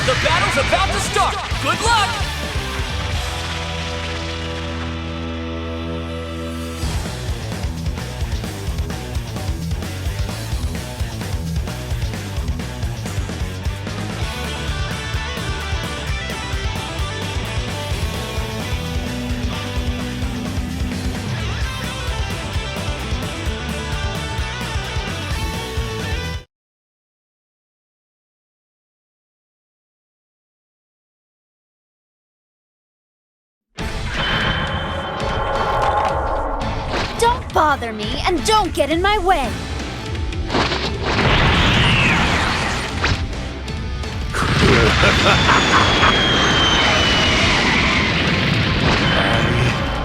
The battle's about to start! Good luck! Don't bother me, and don't get in my way.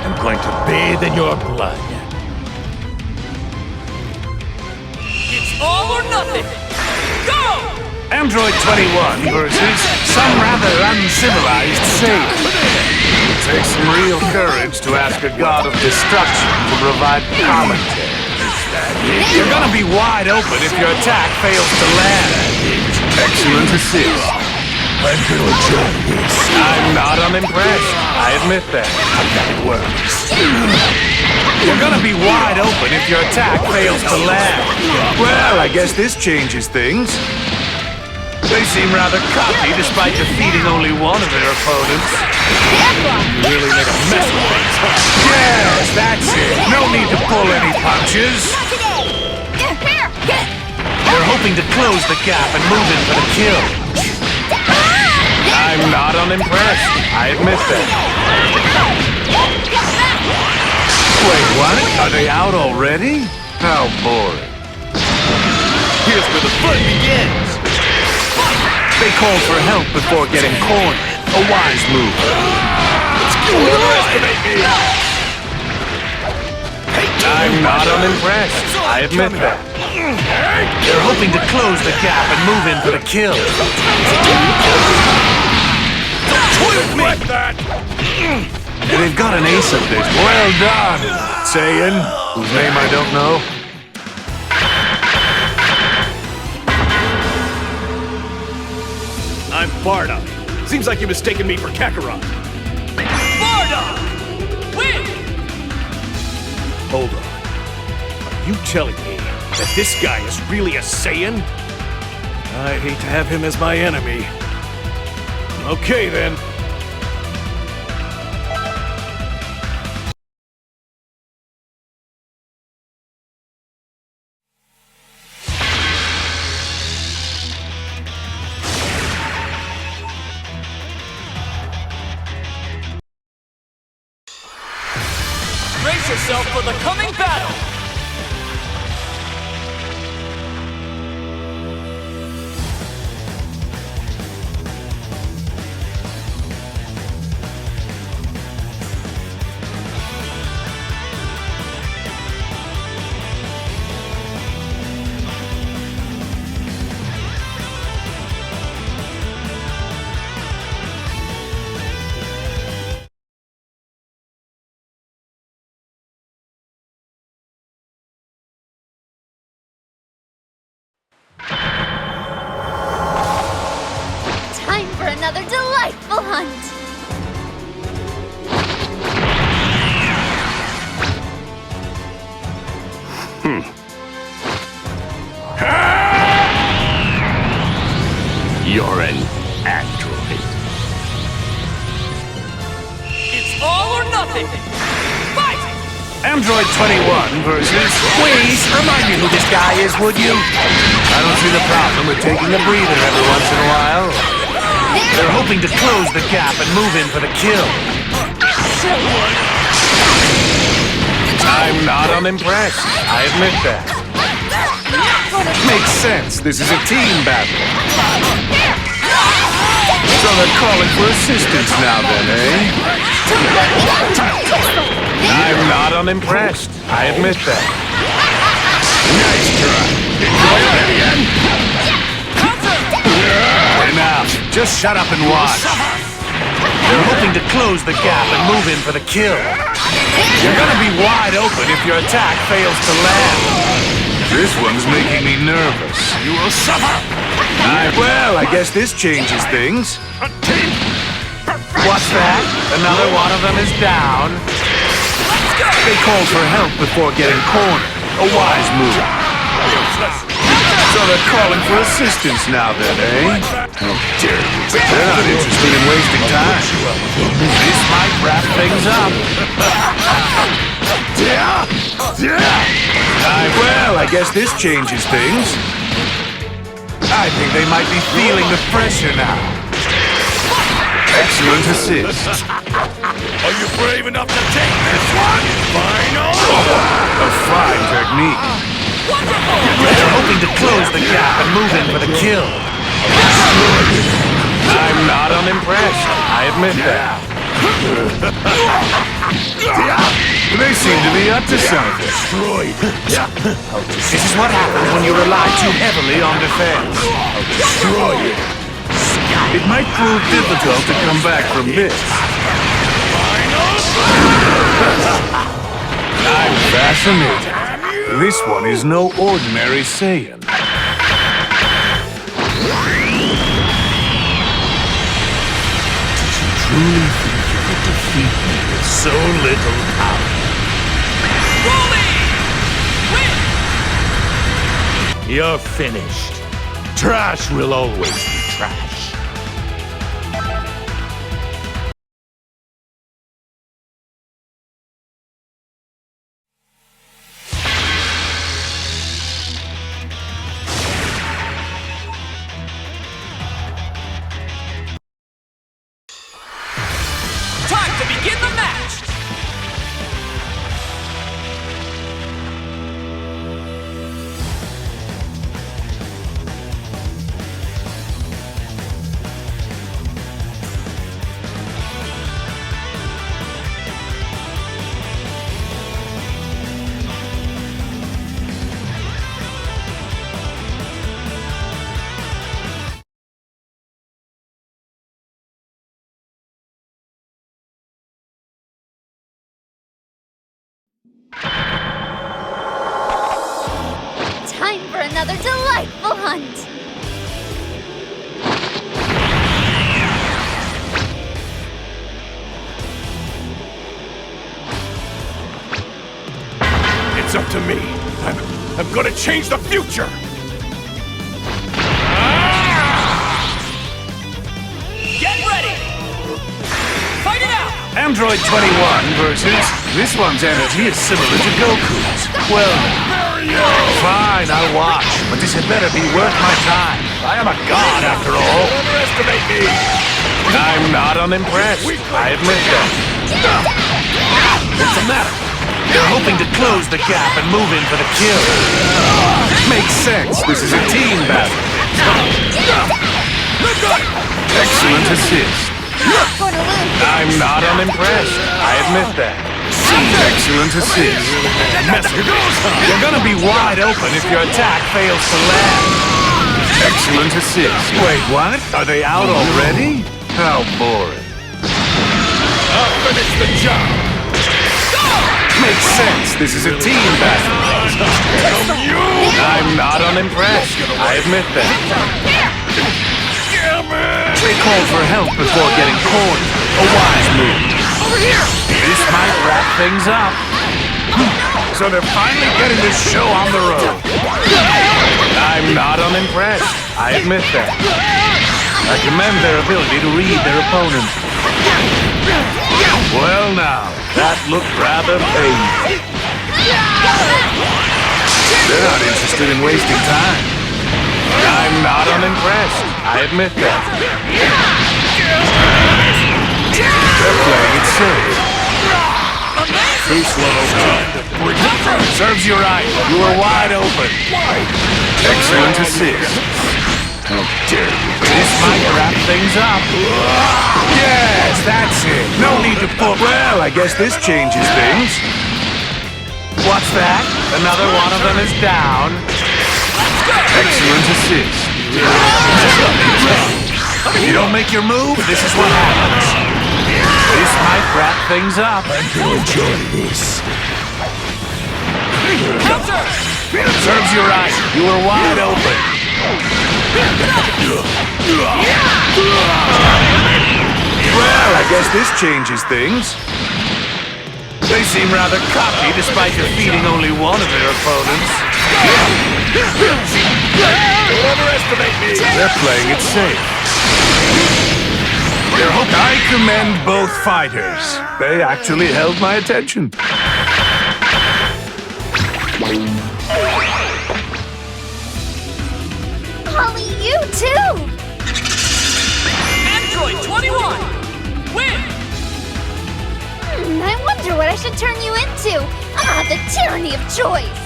I'm going to bathe in your blood. It's all or nothing! Go! Android 21 versus some rather uncivilized sailor. It takes some real courage to ask a god of destruction to provide commentary. You're gonna be wide open if your attack fails to land. Excellent assist. I'm gonna enjoy this. I'm not unimpressed. I admit that. That works. You're gonna be wide open if your attack fails to land. Well, I guess this changes things. They seem rather cocky despite defeating only one of their opponents. You really make a mess of things. Yes, that's it. No need to pull any punches. They're hoping to close the gap and move in for the kill. I'm not unimpressed. I admit that. Wait, what? Are they out already? How boring. Here's where the fun begins. They call for help before getting cornered. A wise move. I'm not unimpressed. I admit that. They're hoping to close the gap and move in for the kill. Like that. They've got an ace of this. Well done, Saiyan, whose name I don't know. I'm Bardock. Seems like you're mistaken me for Kakarot. Bardock! Win! Hold on. Are you telling me that this guy is really a Saiyan? I hate to have him as my enemy. Okay, then. Brace yourself for the coming battle! Time for another delightful hunt. You're an android. It's all or nothing! Fight! Android 21 versus... Please, remind me who this guy is, would you? I don't see the problem with taking a breather every once in a while. They're hoping to close the gap and move in for the kill. I'm not unimpressed. I admit that. Makes sense. This is a team battle. So they're calling for assistance now then, eh? I'm not unimpressed. I admit that. Nice try. Enjoy it again. Enough. Just shut up and watch. They're hoping to close the gap and move in for the kill. You're gonna be wide open if your attack fails to land. This one's making me nervous. You will suffer. Well, I guess this changes things. What's that? Another one of them is down. They called for help before getting cornered. A wise move. So they're calling for assistance now then, eh? How dare you? They're not interested in wasting time. This might wrap things up. Well, I guess this changes things. I think they might be feeling the pressure now. Excellent assist. Are you brave enough to take this one? Final! A fine technique. They're hoping to close the gap and move in for the kill. I'm not unimpressed. I admit that. They seem to be up to something. This is what happens when you rely too heavily on defense. It might prove difficult to come back from this. I'm fascinated. This one is no ordinary Saiyan. Truly think you could defeat me with so little power? Win! You're finished. Trash will always be trash. Time to begin the match! Time for another delightful hunt. It's up to me. I'm gonna change the future! Get ready! Fight it out! Android 21 versus... This one's energy is similar to Goku's. Well, fine, I'll watch. But this had better be worth my time. I am a god, after all. Underestimate me! I'm not unimpressed. I admit that. What's the matter? They're hoping to close the gap and move in for the kill. Makes sense. This is a team battle. Excellent assist. Not gonna lose. I'm not unimpressed. I admit that. Excellent assist. You're gonna be wide open if your attack fails to land. Excellent assist. Wait, what? Are they out already? How boring. I'll finish the job! Makes sense. This is a team battle. I'm not unimpressed. I admit that. They called for help before getting cornered. A wise move. Over here! This might wrap things up. So they're finally getting this show on the road. I'm not unimpressed. I admit that. I commend their ability to read their opponent. Well now, that looked rather painful. They're not interested in wasting time. I'm not unimpressed. I admit that. They're playing it safe. Too slow. Serves you right. You were wide open. Excellent assist. How dare you? This might wrap things up. Yes, that's it. No need to pull. Well, I guess this changes things. What's that? Another one of them is down. Excellent assist. If you don't make your move, this is what happens. This might wrap things up. I'm gonna enjoy this. Counter! Serves you right. You were wide open. Well, I guess this changes things. They seem rather cocky despite defeating only one of their opponents. Don't overestimate me! They're playing it safe. I commend both fighters. They actually held my attention. Holly, you too! Android 21, win! I wonder what I should turn you into. Ah, the tyranny of choice.